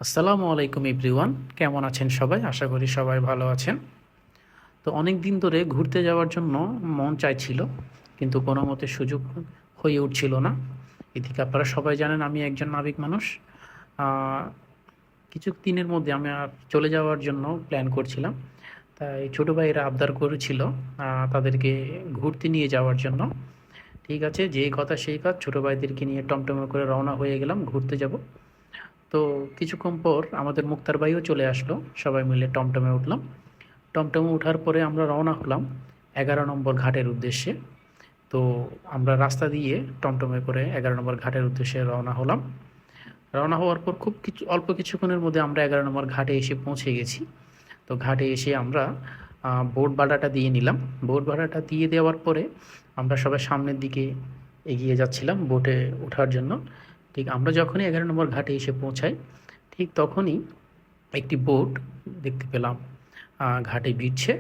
আসসালামু আলাইকুম এভরিওয়ান, কেমন আছেন সবাই? আশা করি সবাই ভালো আছেন। তো অনেক দিন ধরে ঘুরতে যাওয়ার জন্য মন চাইছিল, কিন্তু কোনো মতে সুযোগ হয়ে উঠছিল না। এদিকে আপনারা সবাই জানেন আমি একজন নাবিক মানুষ। আহ, কিছু দিনের মধ্যে আমি আর চলে যাওয়ার জন্য প্ল্যান করছিলাম। তাই ছোটো ভাইয়েরা আবদার করেছিল তাদেরকে ঘুরতে নিয়ে যাওয়ার জন্য। ঠিক আছে, যেই কথা সেই কাজ, ছোটো ভাইদেরকে নিয়ে টমটমে করে রওনা হয়ে গেলাম ঘুরতে যাব। তো কিছুক্ষণ পর আমাদের মুক্তার ভাইও চলে আসলো, সবাই মিলে টমটমে উঠলাম। টমটমে ওঠার পরে আমরা রওনা হলাম 11 নম্বর ঘাটের উদ্দেশ্যে। তো আমরা রাস্তা দিয়ে টমটমে করে 11 নম্বর ঘাটের উদ্দেশ্যে রওনা হলাম। রওনা হওয়ার পর খুব কিছু অল্প কিছুক্ষণের মধ্যে আমরা 11 নম্বর ঘাটে এসে পৌঁছে গেছি। তো ঘাটে এসে আমরা বোট ভাড়াটা দিয়ে নিলাম। বোট ভাড়াটা দিয়ে দেওয়ার পরে আমরা সবাই সামনের দিকে এগিয়ে যাচ্ছিলাম বোটে ওঠার জন্য। ঠিক আমরা যখনই 11 নম্বর ঘাটে এসে পৌঁছাই, ঠিক তখনই একটি বোট দেখতে পেলাম ঘাটে ভিড়ছে।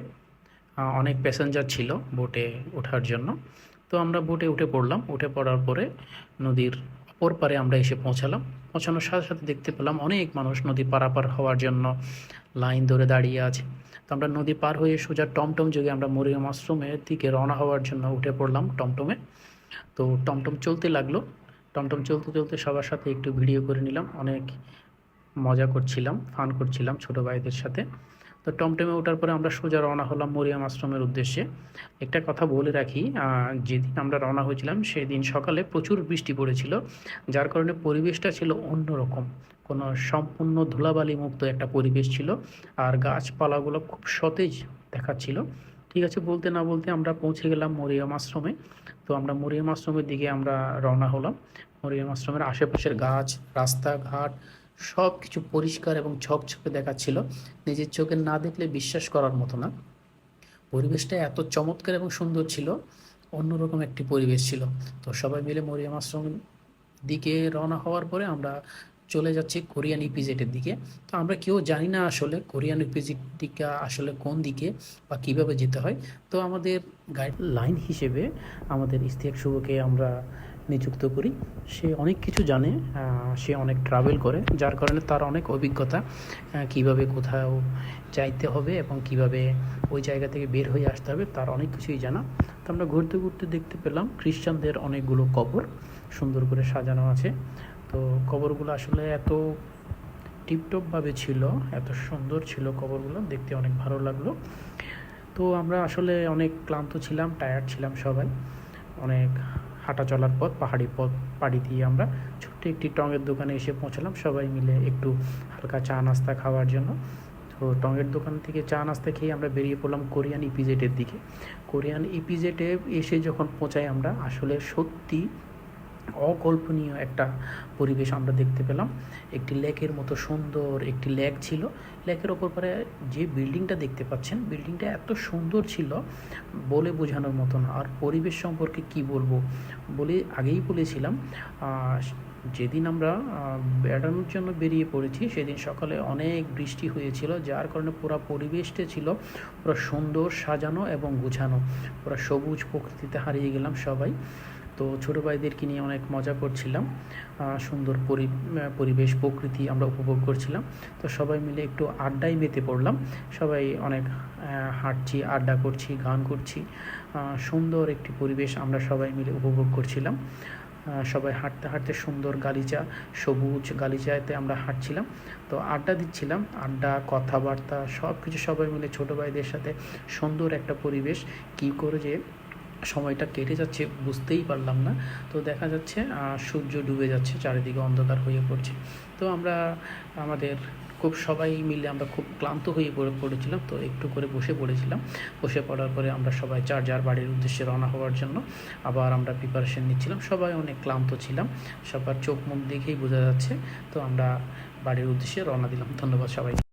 অনেক প্যাসেঞ্জার ছিল বোটে ওঠার জন্য। তো আমরা বোটে উঠে পড়লাম। উঠে পড়ার পরে নদীর অপর পারে আমরা এসে পৌঁছালাম। পৌঁছানোর সাথে সাথে দেখতে পেলাম অনেক মানুষ নদী পারাপার হওয়ার জন্য লাইন ধরে দাঁড়িয়ে আছে। তো আমরা নদী পার হয়ে সোজা টমটম যোগে আমরা মরিয়ম আশ্রমের দিকে রওনা হওয়ার জন্য উঠে পড়লাম টমটমে। তো টমটম চলতে লাগলো। টমটম চলতে চলতে সবার সাথে একটু ভিডিও করে নিলাম, অনেক মজা করছিলাম, ফান করছিলাম ছোটো ভাইদের সাথে। তো টমটমে ওঠার পরে আমরা সোজা রওনা হলাম মরিয়ম আশ্রমের উদ্দেশ্যে। একটা কথা বলে রাখি, যেদিন আমরা রওনা হয়েছিলাম সেদিন সকালে প্রচুর বৃষ্টি পড়েছিল, যার কারণে পরিবেশটা ছিল অন্যরকম। কোনো সম্পূর্ণ ধুলাবালি মুক্ত একটা পরিবেশ ছিল, আর গাছপালাগুলো খুব সতেজ দেখাচ্ছিল। ঠিক আছে, বলতে না বলতে আমরা পৌঁছে গেলাম মরিয়ম আশ্রমে। তো আমরা মরিয়ম আশ্রমের দিকে আমরা রওনা হলাম। মরিয়ম আশ্রমের আশেপাশের গাছ, রাস্তাঘাট সব কিছু পরিষ্কার এবং ঝকঝকে দেখাচ্ছিল। নিজের চোখে না দেখলে বিশ্বাস করার মতো না। পরিবেশটা এত চমৎকার এবং সুন্দর ছিল, অন্যরকম একটি পরিবেশ ছিল। তো সবাই মিলে মরিয়ম আশ্রমের দিকে রওনা হওয়ার পরে আমরা চলে যাচ্ছি কোরিয়ান ইপিজেডের দিকে। তো আমরা কেউ জানি না আসলে কোরিয়ান ইপিজেডটা আসলে কোন দিকে বা কিভাবে যেতে হয়। তো আমাদের গাইডলাইন হিসেবে আমাদের ইশতিয়াক শুভকে আমরা নিযুক্ত করি। সে অনেক কিছু জানে, সে অনেক ট্রাভেল করে, যার কারণে তার অনেক অভিজ্ঞতা কিভাবে কোথাও যাইতে হবে এবং কিভাবে ওই জায়গা থেকে বের হয়ে আসতে হবে, তার অনেক কিছুই জানা। তো আমরা ঘুরতে ঘুরতে দেখতে পেলাম খ্রিস্টানদের অনেকগুলো কবর সুন্দর করে সাজানো আছে। তো কবরগুলো আসলে এত টিপটপভাবে ছিল, এত সুন্দর ছিল কবরগুলো, দেখতে অনেক ভালো লাগলো। তো আমরা আসলে অনেক ক্লান্ত ছিলাম, টায়ার্ড ছিলাম সবাই। অনেক হাঁটা চলার পথ, পাহাড়ি পথ পাড়ি দিয়ে আমরা ছোট্ট একটি টঙের দোকানে এসে পৌঁছালাম সবাই মিলে একটু হালকা চা নাস্তা খাওয়ার জন্য। তো টঙের দোকান থেকে চা নাস্তা খেয়ে আমরা বেরিয়ে পড়লাম কোরিয়ান ইপিজেডের দিকে। কোরিয়ান ইপিজেডে এসে যখন পৌঁছাই আমরা আসলে সত্যি অকল্পনীয় একটা পরিবেশ আমরা দেখতে পেলাম। একটি লেকের মতো সুন্দর একটি লেক ছিল। লেকের ওপর পরে যে বিল্ডিংটা দেখতে পাচ্ছেন, বিল্ডিংটা এত সুন্দর ছিল বলে বোঝানোর মতো না। আর পরিবেশ সম্পর্কে কি বলবো, বলে আগেই বলেছিলাম, যেদিন আমরা বেড়ানোর জন্য বেরিয়ে পড়েছি সেদিন সকালে অনেক বৃষ্টি হয়েছিল, যার কারণে পুরো পরিবেশটা ছিল পুরো সুন্দর সাজানো এবং গুছানো। পুরো সবুজ প্রকৃতিতে হারিয়ে গেলাম সবাই। তো ছোটো ভাইদেরকে নিয়ে অনেক মজা করছিলাম, সুন্দর পরিবেশ প্রকৃতি আমরা উপভোগ করছিলাম। তো সবাই মিলে একটু আড্ডায় মেতে পড়লাম। সবাই অনেক হাঁটছি, আড্ডা করছি, গান করছি, সুন্দর একটি পরিবেশ আমরা সবাই মিলে উপভোগ করছিলাম। সবাই হাঁটতে হাঁটতে সুন্দর গালিচা, সবুজ গালিচাতে আমরা হাঁটছিলাম। তো আড্ডা দিচ্ছিলাম, আড্ডা কথাবার্তা সব কিছু সবাই মিলে ছোটো ভাইদের সাথে সুন্দর একটা পরিবেশ। কী করে যে সময়টা কেটে যাচ্ছে বুঝতেই পারলাম না। তো দেখা যাচ্ছে সূর্য ডুবে যাচ্ছে, চারিদিকে অন্ধকার হয়ে পড়ছে। তো আমরা আমাদের খুব সবাই মিলে আমরা খুব ক্লান্ত হয়ে পড়েছিলাম। তো একটু করে বসে পড়েছিলাম। বসে পড়ার পরে আমরা সবাই যার যার বাড়ির উদ্দেশ্যে রওনা হওয়ার জন্য আবার আমরা প্রিপারেশন নিচ্ছিলাম। সবাই অনেক ক্লান্ত ছিলাম, সবার চোখ মুখ দেখেই বোঝা যাচ্ছে। তো আমরা বাড়ির উদ্দেশ্যে রওনা দিলাম। ধন্যবাদ সবাই।